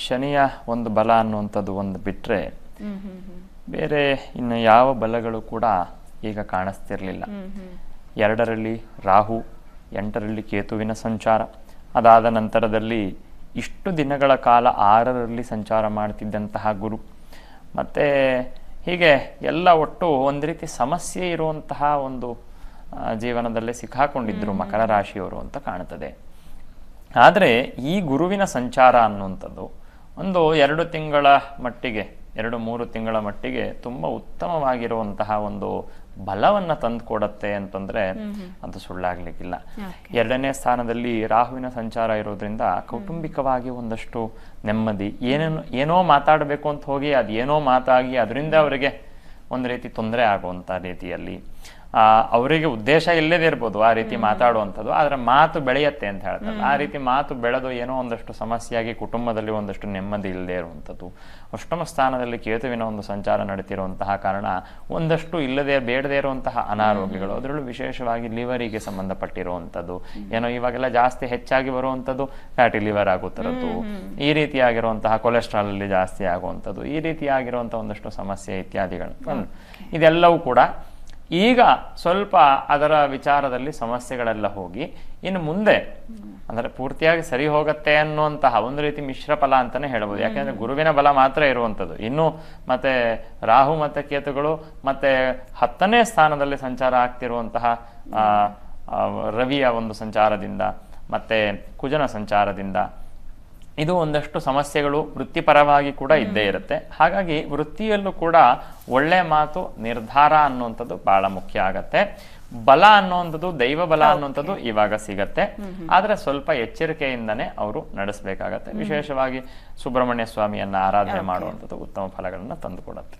ಶನಿಯ ಒಂದು ಬಲ ಅನ್ನುವಂಥದ್ದು ಒಂದು ಬಿಟ್ರೆ ಬೇರೆ ಇನ್ನು ಯಾವ ಬಲಗಳು ಕೂಡ ಈಗ ಕಾಣಿಸ್ತಿರ್ಲಿಲ್ಲ. 2ರಲ್ಲಿ ರಾಹು, 8ರಲ್ಲಿ ಕೇತುವಿನ ಸಂಚಾರ, ಅದಾದ ನಂತರದಲ್ಲಿ ಇಷ್ಟು ದಿನಗಳ ಕಾಲ 6ರಲ್ಲಿ ಸಂಚಾರ ಮಾಡ್ತಿದ್ದಂತಹ ಗುರು, ಮತ್ತೆ ಹೀಗೆ ಎಲ್ಲ ಒಟ್ಟು ಒಂದು ರೀತಿ ಸಮಸ್ಯೆ ಇರುವಂತಹ ಒಂದು ಜೀವನದಲ್ಲೇ ಸಿಕ್ಕಾಕೊಂಡಿದ್ರು ಮಕರ ರಾಶಿಯವರು ಅಂತ ಕಾಣುತ್ತದೆ. ಆದರೆ ಈ ಗುರುವಿನ ಸಂಚಾರ ಅನ್ನುವಂಥದ್ದು ಒಂದು 2 ತಿಂಗಳ ಮಟ್ಟಿಗೆ 2-3 ತಿಂಗಳ ಮಟ್ಟಿಗೆ ತುಂಬ ಉತ್ತಮವಾಗಿರುವಂತಹ ಒಂದು ಬಲವನ್ನು ತಂದುಕೊಡತ್ತೆ ಅಂತಂದ್ರೆ ಅದು ಸುಳ್ಳಾಗ್ಲಿಕ್ಕಿಲ್ಲ. 2ನೇ ಸ್ಥಾನದಲ್ಲಿ ರಾಹುವಿನ ಸಂಚಾರ ಇರೋದ್ರಿಂದ ಕೌಟುಂಬಿಕವಾಗಿ ಒಂದಷ್ಟು ನೆಮ್ಮದಿ, ಏನೋ ಮಾತಾಡಬೇಕು ಅಂತ ಹೋಗಿ ಅದೇನೋ ಮಾತಾಗಿ ಅದರಿಂದ ಅವರಿಗೆ ಒಂದು ರೀತಿ ತೊಂದರೆ ಆಗುವಂಥ ರೀತಿಯಲ್ಲಿ ಅವರಿಗೆ ಉದ್ದೇಶ ಇಲ್ಲದೇ ಇರ್ಬೋದು ಆ ರೀತಿ ಮಾತಾಡುವಂಥದ್ದು, ಆದರೆ ಮಾತು ಬೆಳೆಯತ್ತೆ ಅಂತ ಹೇಳ್ತಾರೆ. ಆ ರೀತಿ ಮಾತು ಬೆಳೆದು ಏನೋ ಒಂದಷ್ಟು ಸಮಸ್ಯೆಯಾಗಿ ಕುಟುಂಬದಲ್ಲಿ ಒಂದಷ್ಟು ನೆಮ್ಮದಿ ಇಲ್ಲದೆ ಇರುವಂಥದ್ದು. ಅಷ್ಟಮ ಸ್ಥಾನದಲ್ಲಿ ಕೇತುವಿನ ಒಂದು ಸಂಚಾರ ನಡೀತಿರುವಂತಹ ಕಾರಣ ಒಂದಷ್ಟು ಬೇಡದೇ ಇರುವಂತಹ ಅನಾರೋಗ್ಯಗಳು, ಅದರಲ್ಲೂ ವಿಶೇಷವಾಗಿ ಲಿವರಿಗೆ ಸಂಬಂಧಪಟ್ಟಿರುವಂಥದ್ದು, ಏನೋ ಇವಾಗೆಲ್ಲ ಜಾಸ್ತಿ ಹೆಚ್ಚಾಗಿ ಬರುವಂಥದ್ದು ಫ್ಯಾಟಿ ಲಿವರ್ ಆಗುತ್ತಿರೋದು, ಈ ರೀತಿಯಾಗಿರುವಂತಹ ಕೊಲೆಸ್ಟ್ರಾಲ್ ಅಲ್ಲಿ ಜಾಸ್ತಿ ಆಗುವಂಥದ್ದು, ಈ ರೀತಿಯಾಗಿರುವಂತಹ ಒಂದಷ್ಟು ಸಮಸ್ಯೆ ಇತ್ಯಾದಿಗಳು ಇದೆಲ್ಲವೂ ಕೂಡ ಈಗ ಸ್ವಲ್ಪ ಅದರ ವಿಚಾರದಲ್ಲಿ ಸಮಸ್ಯೆಗಳೆಲ್ಲ ಹೋಗಿ ಇನ್ನು ಮುಂದೆ ಅಂದರೆ ಪೂರ್ತಿಯಾಗಿ ಸರಿ ಹೋಗತ್ತೆ ಅನ್ನುವಂತಹ ಒಂದು ರೀತಿ ಮಿಶ್ರ ಫಲ ಅಂತಾನೆ ಹೇಳ್ಬೋದು. ಯಾಕೆಂದ್ರೆ ಗುರುವಿನ ಬಲ ಮಾತ್ರ ಇರುವಂಥದ್ದು, ಇನ್ನು ಮತ್ತೆ ರಾಹು ಮತ್ತೆ ಕೇತುಗಳು ಮತ್ತೆ 10ನೇ ಸ್ಥಾನದಲ್ಲಿ ಸಂಚಾರ ಆಗ್ತಿರುವಂತಹ ರವಿಯ ಒಂದು ಸಂಚಾರದಿಂದ ಮತ್ತೆ ಕುಜನ ಸಂಚಾರದಿಂದ ಇದು ಒಂದಷ್ಟು ಸಮಸ್ಯೆಗಳು ವೃತ್ತಿಪರವಾಗಿ ಕೂಡ ಇದ್ದೇ ಇರುತ್ತೆ. ಹಾಗಾಗಿ ವೃತ್ತಿಯಲ್ಲೂ ಕೂಡ ಒಳ್ಳೆ ಮಾತು ನಿರ್ಧಾರ ಅನ್ನುವಂಥದ್ದು ಬಹಳ ಮುಖ್ಯ ಆಗತ್ತೆ. ಬಲ ಅನ್ನುವಂಥದ್ದು ದೈವ ಬಲ ಅನ್ನುವಂಥದ್ದು ಇವಾಗ ಸಿಗತ್ತೆ, ಆದ್ರೆ ಸ್ವಲ್ಪ ಎಚ್ಚರಿಕೆಯಿಂದನೇ ಅವರು ನಡೆಸಬೇಕಾಗತ್ತೆ. ವಿಶೇಷವಾಗಿ ಸುಬ್ರಹ್ಮಣ್ಯ ಸ್ವಾಮಿಯನ್ನ ಆರಾಧನೆ ಮಾಡುವಂಥದ್ದು ಉತ್ತಮ ಫಲಗಳನ್ನ ತಂದುಕೊಡತ್ತೆ.